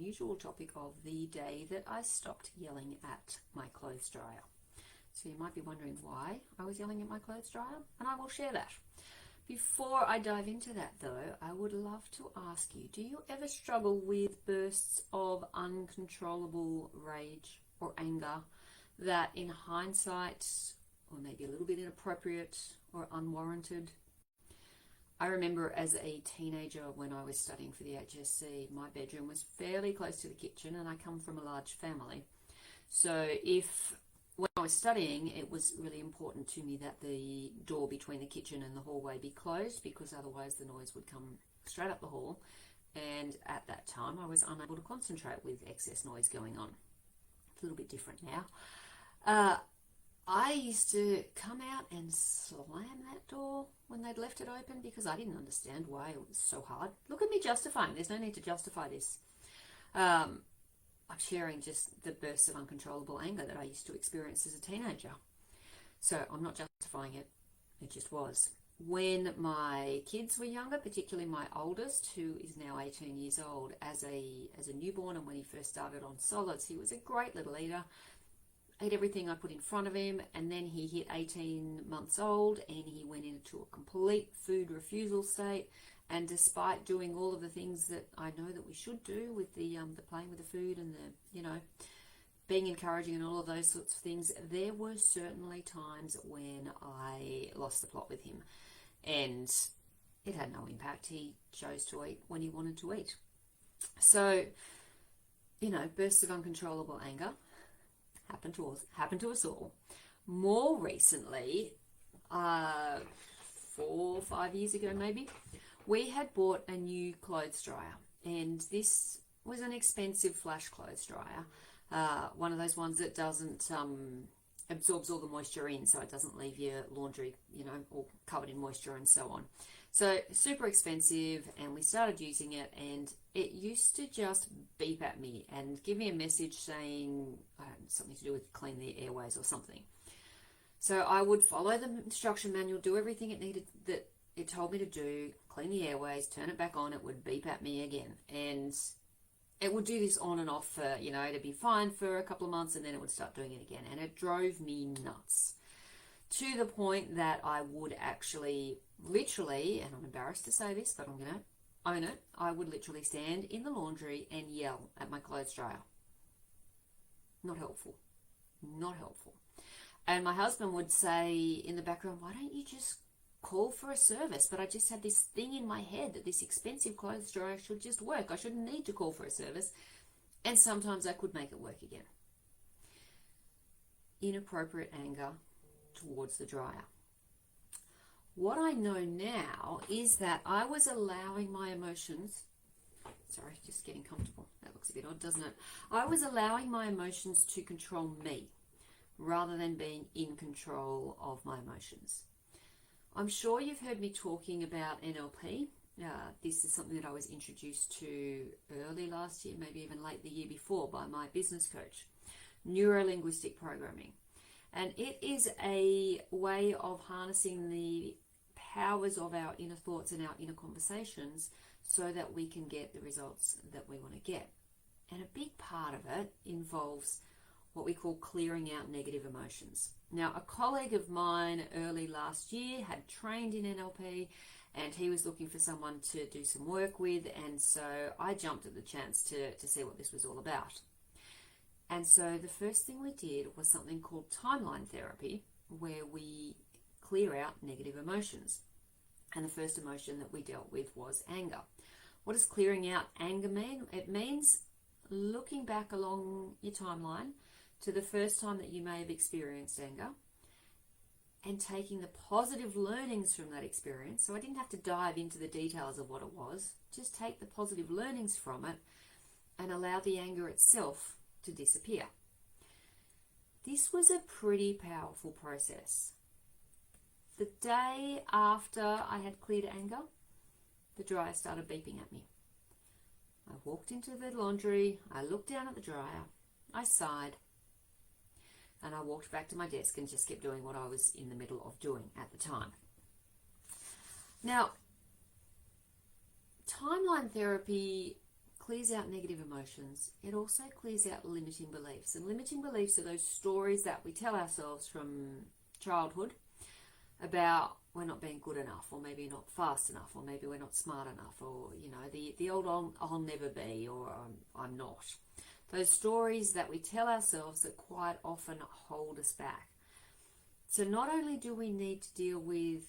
unusual topic of the day that I stopped yelling at my clothes dryer. So you might be wondering why I was yelling at my clothes dryer, and I will share that. Before I dive into that though, I would love to ask you, do you ever struggle with bursts of uncontrollable rage or anger that in hindsight, or maybe a little bit inappropriate or unwarranted? I remember as a teenager when I was studying for the HSC, my bedroom was fairly close to the kitchen, and I come from a large family. So when I was studying, it was really important to me that the door between the kitchen and the hallway be closed, because otherwise the noise would come straight up the hall. And at that time, I was unable to concentrate with excess noise going on. It's a little bit different now. I used to come out and slam that door when they'd left it open, because I didn't understand why it was so hard. Look at me justifying. There's no need to justify this. I'm sharing just the bursts of uncontrollable anger that I used to experience as a teenager. So I'm not justifying it. It just was. When my kids were younger, particularly my oldest, who is now 18 years old, as a newborn, and when he first started on solids, he was a great little eater. Ate everything I put in front of him, and then he hit 18 months old and he went into a complete food refusal state. And despite doing all of the things that I know that we should do with the playing with the food and the being encouraging and all of those sorts of things, there were certainly times when I lost the plot with him, and it had no impact. He chose to eat when he wanted to eat. So, bursts of uncontrollable anger happened to us all. More recently, 4 or 5 years ago maybe, we had bought a new clothes dryer, and this was an expensive flash clothes dryer, one of those ones that doesn't absorbs all the moisture in, so it doesn't leave your laundry all covered in moisture and so on. So super expensive, and we started using it, and it used to just beep at me and give me a message saying something to do with clean the airways or something. So I would follow the instruction manual, do everything that it told me to do, clean the airways, turn it back on, it would beep at me again. And it would do this on and off for, it'd be fine for a couple of months, and then it would start doing it again. And it drove me nuts, to the point that I would actually literally, and I'm embarrassed to say this, but I'm going to own it, I would literally stand in the laundry and yell at my clothes dryer. Not helpful. Not helpful. And my husband would say in the background, why don't you just call for a service? But I just had this thing in my head that this expensive clothes dryer should just work. I shouldn't need to call for a service. And sometimes I could make it work again. Inappropriate anger towards the dryer. What I know now is that I was allowing my emotions, sorry, just getting comfortable. That looks a bit odd, doesn't it? I was allowing my emotions to control me rather than being in control of my emotions. I'm sure you've heard me talking about NLP. This is something that I was introduced to early last year, maybe even late the year before, by my business coach, neuro-linguistic programming. And it is a way of harnessing the powers of our inner thoughts and our inner conversations so that we can get the results that we want to get. And a big part of it involves what we call clearing out negative emotions. Now, a colleague of mine early last year had trained in NLP, and he was looking for someone to do some work with, and so I jumped at the chance to see what this was all about. And so the first thing we did was something called timeline therapy, where we clear out negative emotions. And the first emotion that we dealt with was anger. What does clearing out anger mean? It means looking back along your timeline to the first time that you may have experienced anger, and taking the positive learnings from that experience. So I didn't have to dive into the details of what it was, just take the positive learnings from it and allow the anger itself to disappear. This was a pretty powerful process. The day after I had cleared anger, the dryer started beeping at me. I walked into the laundry, I looked down at the dryer, I sighed, and I walked back to my desk and just kept doing what I was in the middle of doing at the time. Now, timeline therapy clears out negative emotions, it also clears out limiting beliefs. And limiting beliefs are those stories that we tell ourselves from childhood about we're not being good enough, or maybe not fast enough, or maybe we're not smart enough, or, you know, the old I'll never be, or I'm not. Those stories that we tell ourselves that quite often hold us back. So not only do we need to deal with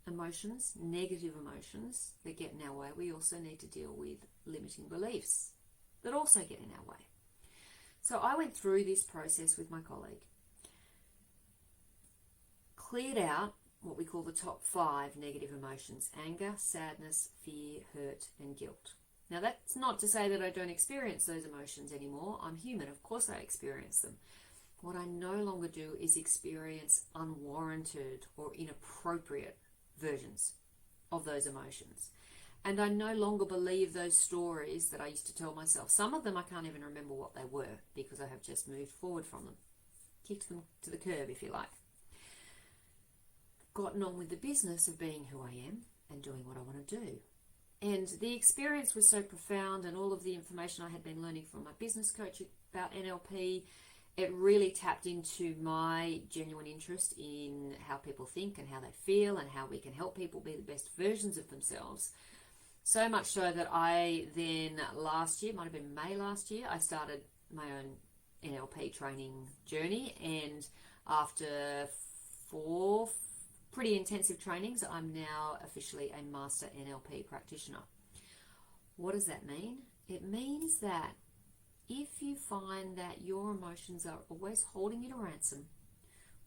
emotions, negative emotions that get in our way, we also need to deal with limiting beliefs that also get in our way. So I went through this process with my colleague, cleared out what we call the top 5 negative emotions: anger, sadness, fear, hurt, and guilt. Now that's not to say that I don't experience those emotions anymore. I'm human, of course I experience them. What I no longer do is experience unwarranted or inappropriate versions of those emotions. And I no longer believe those stories that I used to tell myself. Some of them I can't even remember what they were because I have just moved forward from them, kicked them to the curb, if you like. Gotten on with the business of being who I am and doing what I want to do. And the experience was so profound, and all of the information I had been learning from my business coach about NLP, it really tapped into my genuine interest in how people think and how they feel and how we can help people be the best versions of themselves. So much so that I then last year, might have been May last year, I started my own NLP training journey. And after 4 pretty intensive trainings, I'm now officially a master NLP practitioner. What does that mean? It means that if you find that your emotions are always holding you to ransom,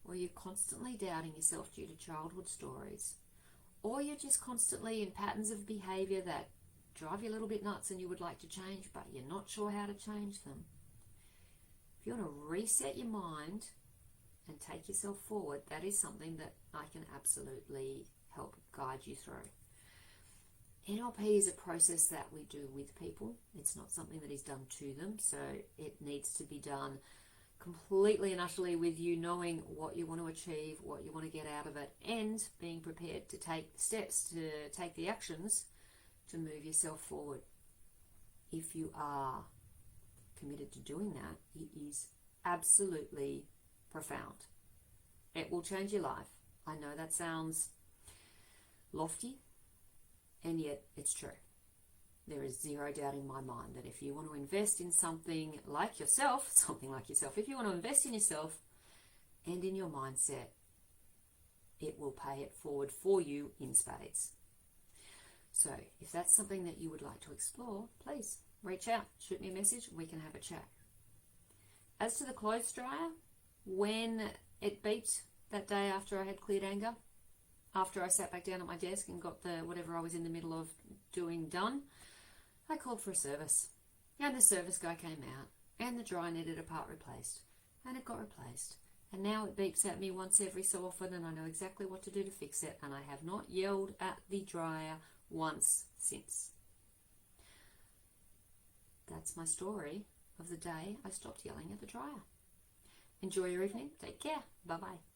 or you're constantly doubting yourself due to childhood stories, or you're just constantly in patterns of behavior that drive you a little bit nuts and you would like to change, but you're not sure how to change them, if you want to reset your mind and take yourself forward, that is something that I can absolutely help guide you through. NLP is a process that we do with people. It's not something that is done to them, so it needs to be done completely and utterly with you knowing what you want to achieve, what you want to get out of it, and being prepared to take the steps, to take the actions to move yourself forward. If you are committed to doing that, it is absolutely profound. It will change your life. I know that sounds lofty, and yet it's true. There is zero doubt in my mind that if you want to invest in something like yourself, if you want to invest in yourself and in your mindset, it will pay it forward for you in spades. So if that's something that you would like to explore, please reach out, shoot me a message, and we can have a chat. As to the clothes dryer, when it beeped that day after I had cleared anger, after I sat back down at my desk and got the whatever I was in the middle of doing done, I called for a service. And the service guy came out, and the dryer needed a part replaced, and it got replaced. And now it beeps at me once every so often, and I know exactly what to do to fix it, and I have not yelled at the dryer once since. That's my story of the day I stopped yelling at the dryer. Enjoy your evening. Take care. Bye-bye.